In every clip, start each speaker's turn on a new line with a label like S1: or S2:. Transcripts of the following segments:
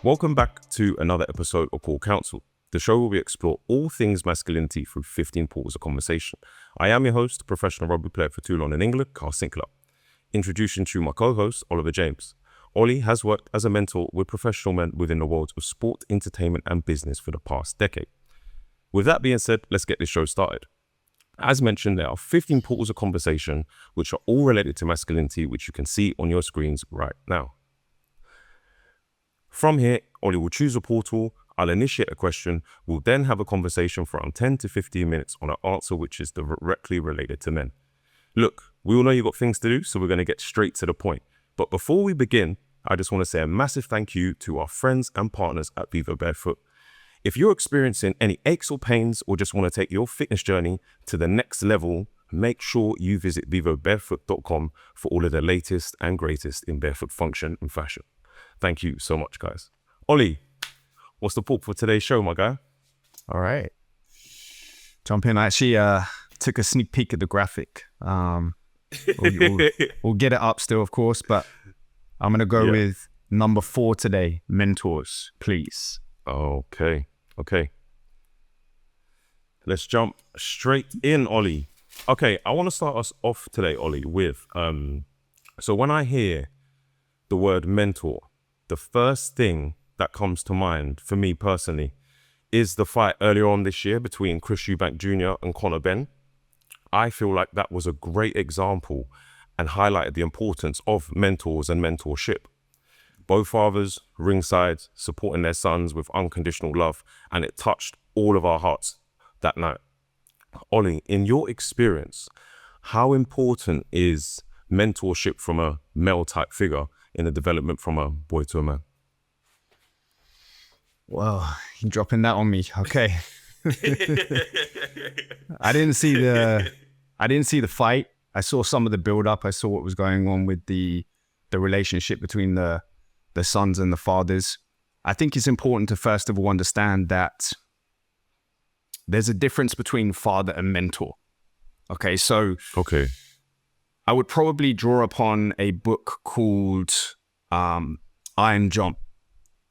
S1: Welcome back to another episode of Cor Counsel, the show where we explore all things masculinity through 15 pools of conversation. I am your host, professional rugby player for Toulon in England, Kyle Sinckler. Introducing to you my co-host, Oliver James. Ollie has worked as a mentor with professional men within the worlds of sport, entertainment and business for the past decade. With that being said, let's get this show started. As mentioned, there are 15 portals of conversation which are all related to masculinity, which you can see on your screens right now. From here, Ollie will choose a portal, I'll initiate a question, we'll then have a conversation for around 10 to 15 minutes on an answer which is directly related to men. Look, we all know you've got things to do, so we're going to get straight to the point. But before we begin, I just want to say a massive thank you to our friends and partners at Vivo Barefoot. If you're experiencing any aches or pains or just want to take your fitness journey to the next level, make sure you visit vivobarefoot.com for all of the latest and greatest in barefoot function and fashion. Thank you so much, guys. Ollie, what's the pork for today's show, my guy?
S2: All right. Jump in. I actually took a sneak peek at the graphic. We'll get it up still, of course, but I'm going to go with number 4 today, mentors, please.
S1: Okay. Let's jump straight in, Ollie. Okay, I want to start us off today, Ollie, with, so when I hear the word mentor, the first thing that comes to mind for me personally is the fight earlier on this year between Chris Eubank Jr. and Conor Benn. I feel like that was a great example and highlighted the importance of mentors and mentorship. Both fathers ringside supporting their sons with unconditional love, and it touched all of our hearts that night. Ollie, in your experience, how important is mentorship from a male type figure in the development from a boy to a man?
S2: Well, you're dropping that on me. Okay. I didn't see the fight. I saw some of the build up. I saw what was going on with the relationship between the sons and the fathers. I think it's important to first of all understand that there's a difference between father and mentor. Okay. I would probably draw upon a book called Iron John.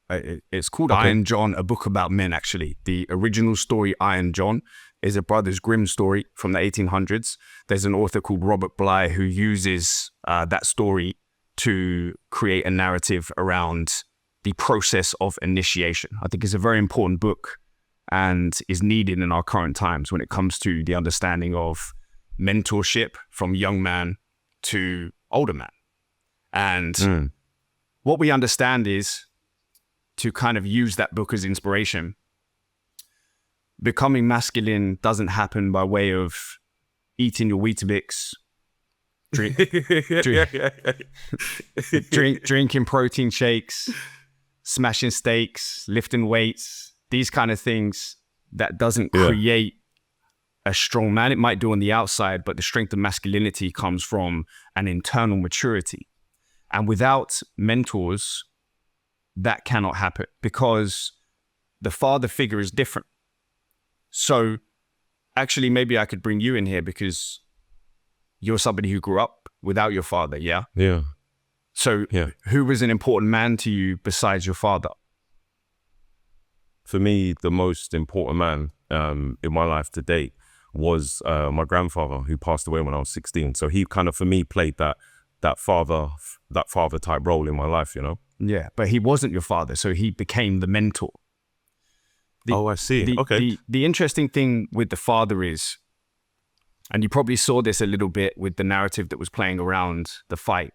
S2: It's called Iron John, a book about men, actually. The original story, Iron John, is a Brothers Grimm story from the 1800s. There's an author called Robert Bly who uses that story to create a narrative around the process of initiation. I think it's a very important book and is needed in our current times when it comes to the understanding of mentorship from young man to older man. And what we understand is to kind of use that book as inspiration. Becoming masculine doesn't happen by way of eating your Weetabix, drinking protein shakes, smashing steaks, lifting weights, these kind of things. That doesn't create a strong man. It might do on the outside, but the strength of masculinity comes from an internal maturity. And without mentors, that cannot happen because the father figure is different. So actually, maybe I could bring you in here because you're somebody who grew up without your father, yeah?
S1: Yeah.
S2: So who was an important man to you besides your father?
S1: For me, the most important man in my life to date was my grandfather, who passed away when I was 16. So he kind of, for me, played that father type role in my life, you know?
S2: Yeah, but he wasn't your father, so he became the mentor.
S1: I see.
S2: The interesting thing with the father is, and you probably saw this a little bit with the narrative that was playing around the fight.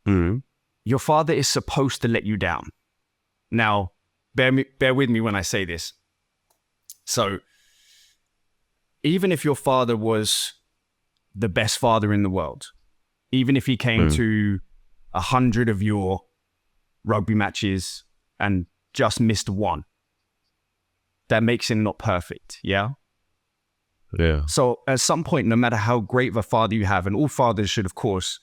S2: Your father is supposed to let you down. Now, bear with me when I say this. So, even if your father was the best father in the world, even if he came to 100 of your rugby matches and just missed one, that makes him not perfect, yeah?
S1: Yeah.
S2: So at some point, no matter how great of a father you have, and all fathers should, of course,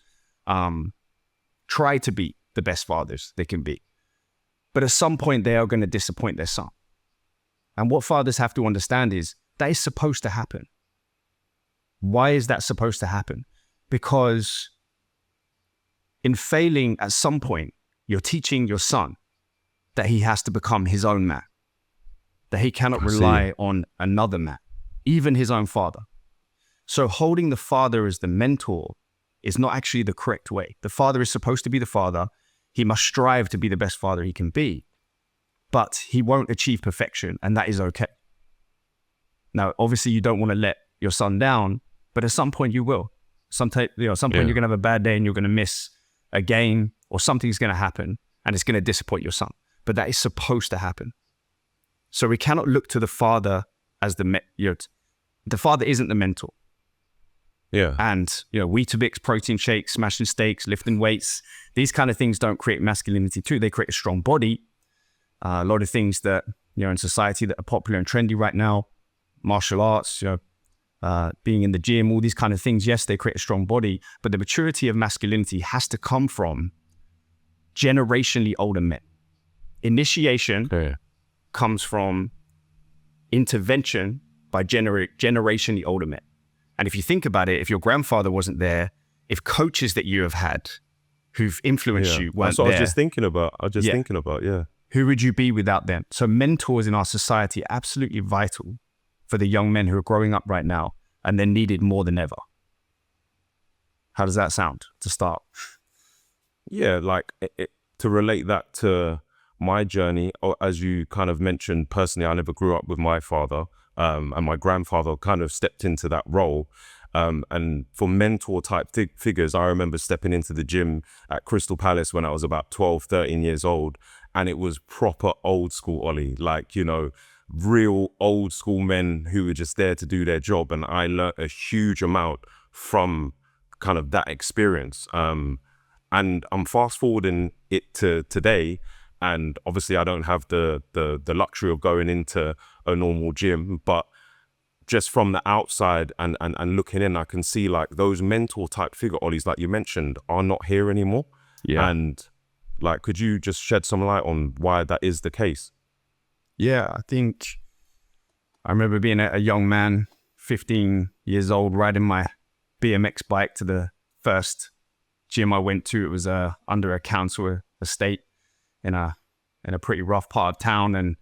S2: try to be the best fathers they can be. But at some point, they are going to disappoint their son. And what fathers have to understand is that is supposed to happen. Why is that supposed to happen? Because in failing at some point, you're teaching your son that he has to become his own man, that he cannot rely on another man, even his own father. So holding the father as the mentor is not actually the correct way. The father is supposed to be the father. He must strive to be the best father he can be, but he won't achieve perfection, and that is okay. Now, obviously, you don't want to let your son down, but at some point you will. Some point you're going to have a bad day and you're going to miss a game, or something's going to happen and it's going to disappoint your son. But that is supposed to happen. So we cannot look to the father as the father isn't the mentor.
S1: Yeah.
S2: And, Weetabix, protein shakes, smashing steaks, lifting weights, these kind of things don't create masculinity too. They create a strong body. A lot of things that, in society that are popular and trendy right now, martial arts, being in the gym, all these kind of things, yes, they create a strong body, but the maturity of masculinity has to come from generationally older men. Initiation comes from intervention by generationally older men. And if you think about it, if your grandfather wasn't there, if coaches that you have had who've influenced you weren't there.
S1: I was just thinking about.
S2: Who would you be without them? So mentors in our society are absolutely vital for the young men who are growing up right now, and they're needed more than ever. How does that sound to start?
S1: Yeah, to relate that to my journey, as you kind of mentioned, personally, I never grew up with my father, and my grandfather kind of stepped into that role. And for mentor type figures, I remember stepping into the gym at Crystal Palace when I was about 12, 13 years old. And it was proper old school, Ollie, real old school men who were just there to do their job. And I learned a huge amount from kind of that experience. And I'm fast forwarding it to today. And obviously I don't have the luxury of going into a normal gym, but just from the outside and looking in, I can see those mentor type figure Ollies, like you mentioned, are not here anymore.
S2: Yeah.
S1: And could you just shed some light on why that is the case?
S2: Yeah, I remember being a young man, 15 years old, riding my BMX bike to the first gym I went to. It was under a council estate in a pretty rough part of town, and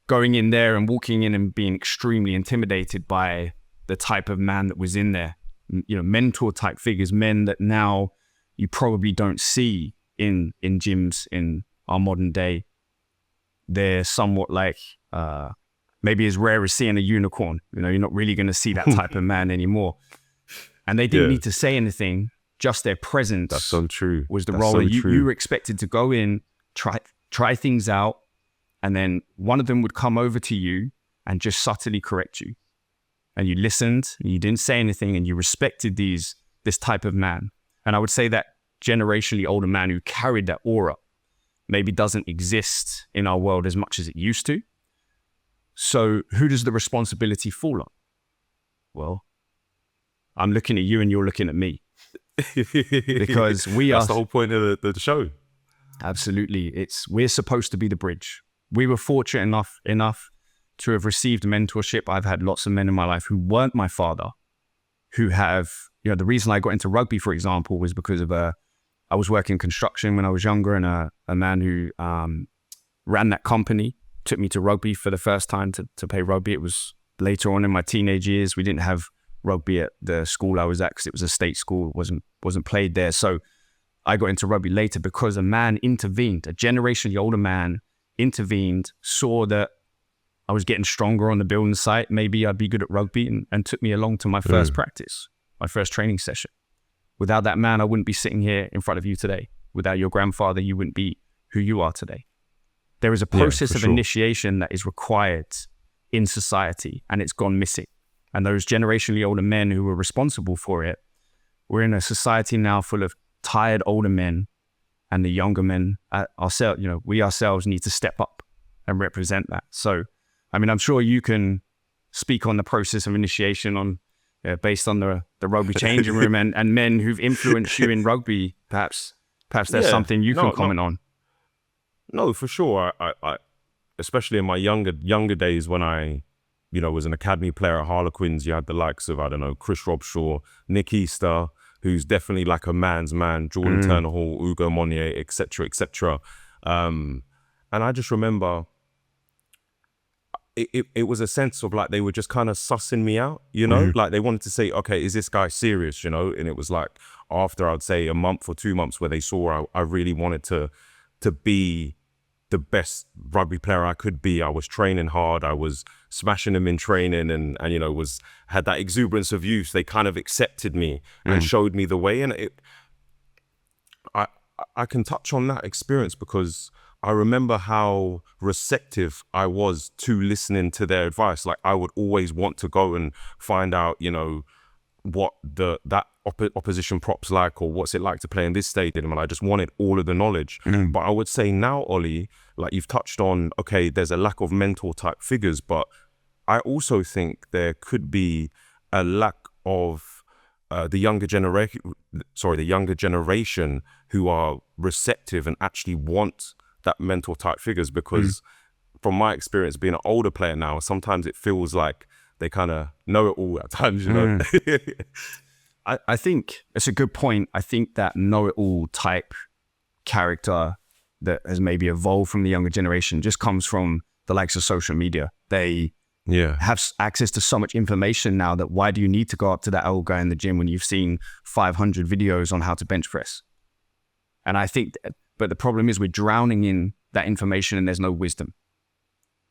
S2: going in there and walking in and being extremely intimidated by the type of man that was in there. Mentor type figures, men that now you probably don't see in gyms in our modern day. They're somewhat maybe as rare as seeing a unicorn. You're not really going to see that type of man anymore. And they didn't need to say anything, just their presence.
S1: That's so true.
S2: Was the role. You were expected to go in, try things out, and then one of them would come over to you and just subtly correct you. And you listened, and you didn't say anything, and you respected this type of man. And I would say that generationally older man who carried that aura maybe doesn't exist in our world as much as it used to. So who does the responsibility fall on? Well, I'm looking at you and you're looking at me. Because
S1: that's the whole point of the show.
S2: Absolutely. We're supposed to be the bridge. We were fortunate enough to have received mentorship. I've had lots of men in my life who weren't my father, who have, the reason I got into rugby, for example, was because of I was working construction when I was younger, and a man who ran that company took me to rugby for the first time to play rugby. It was later on in my teenage years. We didn't have rugby at the school I was at because it was a state school. It wasn't played there. So I got into rugby later because a man intervened, a generationally older man intervened, saw that I was getting stronger on the building site. Maybe I'd be good at rugby, and took me along to my first practice, my first training session. Without that man, I wouldn't be sitting here in front of you today. Without your grandfather, you wouldn't be who you are today. There is a process of initiation that is required in society, and it's gone missing. And those generationally older men who were responsible for it, we're in a society now full of tired older men, and the younger men ourselves, we ourselves need to step up and represent that. So, I'm sure you can speak on the process of initiation on based on the rugby changing room and men who've influenced you in rugby. Perhaps there's something you can comment on.
S1: No, for sure. I especially in my younger days when I, was an academy player at Harlequins, you had the likes of, Chris Robshaw, Nick Easter, who's definitely like a man's man, Jordan Turner Hall, Ugo Monnier, etc., etc. And I just remember it was a sense of like they were just kind of sussing me out, you know, like they wanted to say, okay, is this guy serious, you know? And it was like after I'd say a month or 2 months where they saw I really wanted to be the best rugby player I could be. I was training hard. I was smashing them in training and you know, had that exuberance of youth. They kind of accepted me and showed me the way. And I can touch on that experience because I remember how receptive I was to listening to their advice. Like I would always want to go and find out, you know, what that opposition prop's like, or what's it like to play in this stadium. And I just wanted all of the knowledge. But I would say now, Ollie, like you've touched on, okay, there's a lack of mentor type figures, but I also think there could be a lack of the younger generation who are receptive and actually want that mentor type figures, because from my experience being an older player now, sometimes it feels like they kind of know it all at times, you know?
S2: I think it's a good point. I think that know-it-all type character that has maybe evolved from the younger generation just comes from the likes of social media. They have access to so much information now that why do you need to go up to that old guy in the gym when you've seen 500 videos on how to bench press? And I think, but the problem is we're drowning in that information and there's no wisdom.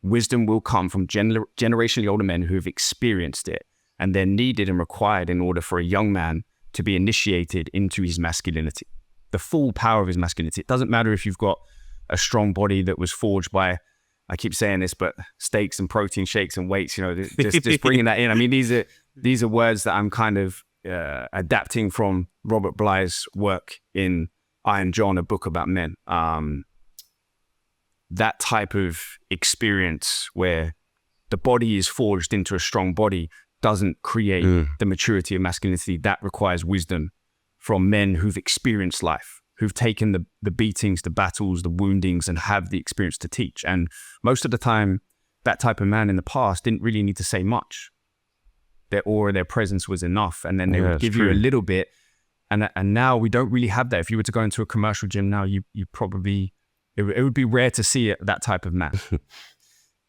S2: Wisdom will come from generationally older men who have experienced it, and they're needed and required in order for a young man to be initiated into his masculinity, the full power of his masculinity. It doesn't matter if you've got a strong body that was forged by, I keep saying this, but steaks and protein shakes and weights, you know, just bringing that in. I mean, these are words that I'm kind of adapting from Robert Bly's work in Iron John, a book about men. That type of experience where the body is forged into a strong body doesn't create the maturity of masculinity. That requires wisdom from men who've experienced life, who've taken the beatings, the battles, the woundings, and have the experience to teach. And most of the time, that type of man in the past didn't really need to say much. Their aura, their presence was enough. And then they would give you a little bit. And now we don't really have that. If you were to go into a commercial gym now, you probably, it would be rare to see that type of man.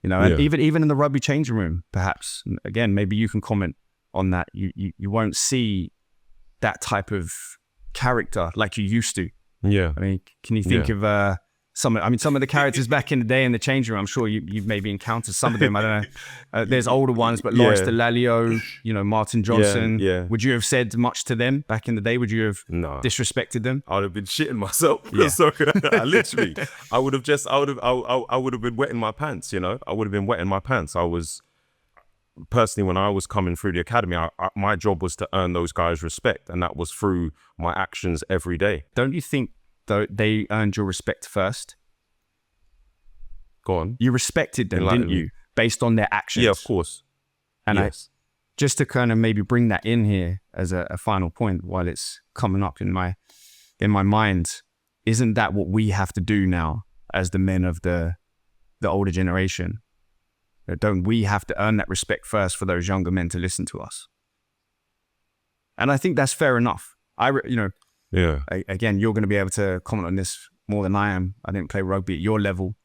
S2: You know, and even in the rugby changing room, perhaps, again, maybe you can comment on that. You won't see that type of character like you used to.
S1: Yeah.
S2: I mean, can you think of some of the characters back in the day in the changing room? I'm sure you've maybe encountered some of them. I don't know. There's older ones, but Loris Delalio, you know, Martin Johnson.
S1: Yeah.
S2: Would you have said much to them back in the day? Would you have disrespected them?
S1: I would have been shitting myself. Yeah. So, literally, I would have been wetting my pants, you know? I would have been wetting my pants. I was, personally, when I was coming through the academy, my job was to earn those guys' respect, and that was through my actions every day.
S2: Don't you think, though, they earned your respect first?
S1: Go on.
S2: You respected them, didn't you? Based on their actions.
S1: Yeah, of course.
S2: And yes. Just to kind of maybe bring that in here as a final point while it's coming up in my mind, isn't that what we have to do now as the men of the older generation? Don't we have to earn that respect first for those younger men to listen to us? And I think that's fair enough. Again, you're going to be able to comment on this more than I am. I didn't play rugby at your level,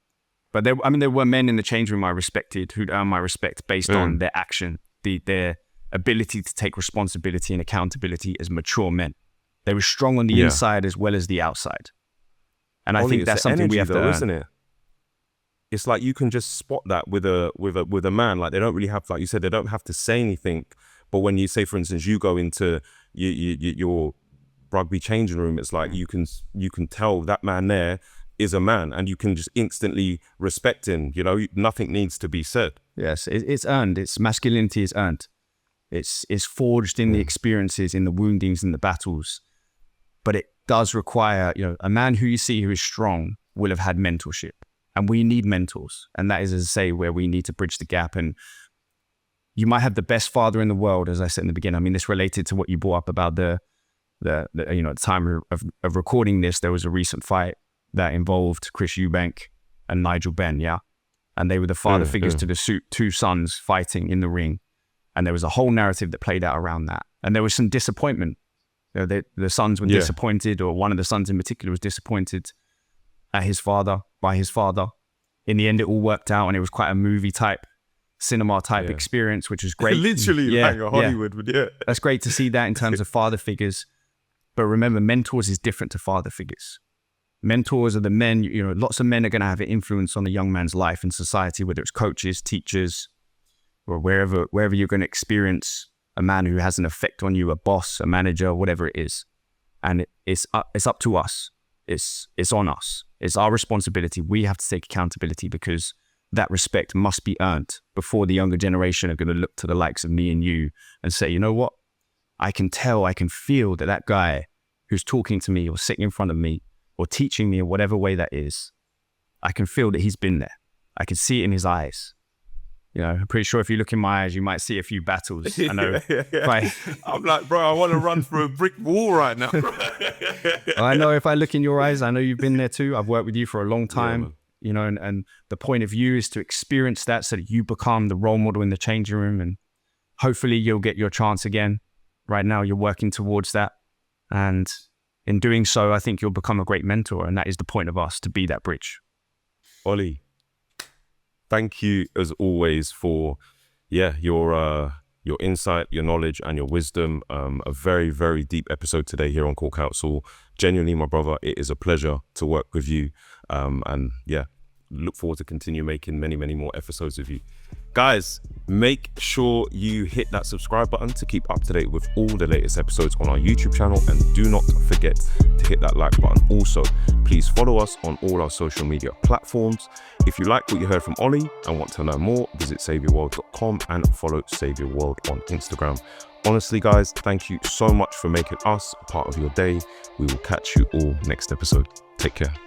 S2: but there were men in the change room I respected who'd earn my respect based on their action, their ability to take responsibility and accountability as mature men. They were strong on the inside as well as the outside. And I think that's something we have to earn.
S1: Isn't it? It's like you can just spot that with a man. Like they don't really have, like you said, they don't have to say anything. But when you say, for instance, you go into your rugby changing room, it's like you can tell that man there is a man, and you can just instantly respect him. You know, nothing needs to be said.
S2: Yes, it's earned. Its masculinity is earned. It's forged in the experiences, in the woundings, in the battles. But it does require, you know, a man who you see who is strong will have had mentorship. And we need mentors. And that is, as I say, where we need to bridge the gap. And you might have the best father in the world, as I said in the beginning. I mean, this related to what you brought up about the at the time of recording this, there was a recent fight that involved Chris Eubank and Nigel Benn, and they were the father figures to the two sons fighting in the ring. And there was a whole narrative that played out around that. And there was some disappointment. You know, the sons were disappointed, or one of the sons in particular was disappointed at by his father. in the end, it all worked out, and it was quite a movie type, cinema type experience, which is great.
S1: Literally like a Hollywood would,
S2: That's great to see that in terms of father figures. But remember, mentors is different to father figures. Mentors are the men, you know, lots of men are going to have an influence on a young man's life in society, whether it's coaches, teachers, or wherever you're going to experience a man who has an effect on you, a boss, a manager, whatever it is. And it's up to us. It's on us. It's our responsibility. We have to take accountability, because that respect must be earned before the younger generation are going to look to the likes of me and you and say, you know what? I can tell, I can feel that guy who's talking to me or sitting in front of me or teaching me in whatever way that is, I can feel that he's been there. I can see it in his eyes. You know, I'm pretty sure if you look in my eyes, you might see a few battles. I know.
S1: I'm like, bro, I want to run through a brick wall right now.
S2: I know if I look in your eyes, I know you've been there too. I've worked with you for a long time, you know, and the point of view is to experience that so that you become the role model in the changing room, and hopefully you'll get your chance again. Right now, you're working towards that. And in doing so, I think you'll become a great mentor. And that is the point of us, to be that bridge.
S1: Ollie, thank you as always for, your insight, your knowledge, and your wisdom. A very, very deep episode today here on Cor Counsel. Genuinely, my brother, it is a pleasure to work with you. And look forward to continue making many, many more episodes with you. Guys, make sure you hit that subscribe button to keep up to date with all the latest episodes on our YouTube channel, and do not forget to hit that like button. Also, please follow us on all our social media platforms. If you like what you heard from Ollie and want to know more, visit saveyourworld.com and follow Save Your World on Instagram. Honestly, guys, thank you so much for making us a part of your day. We will catch you all next episode. Take care.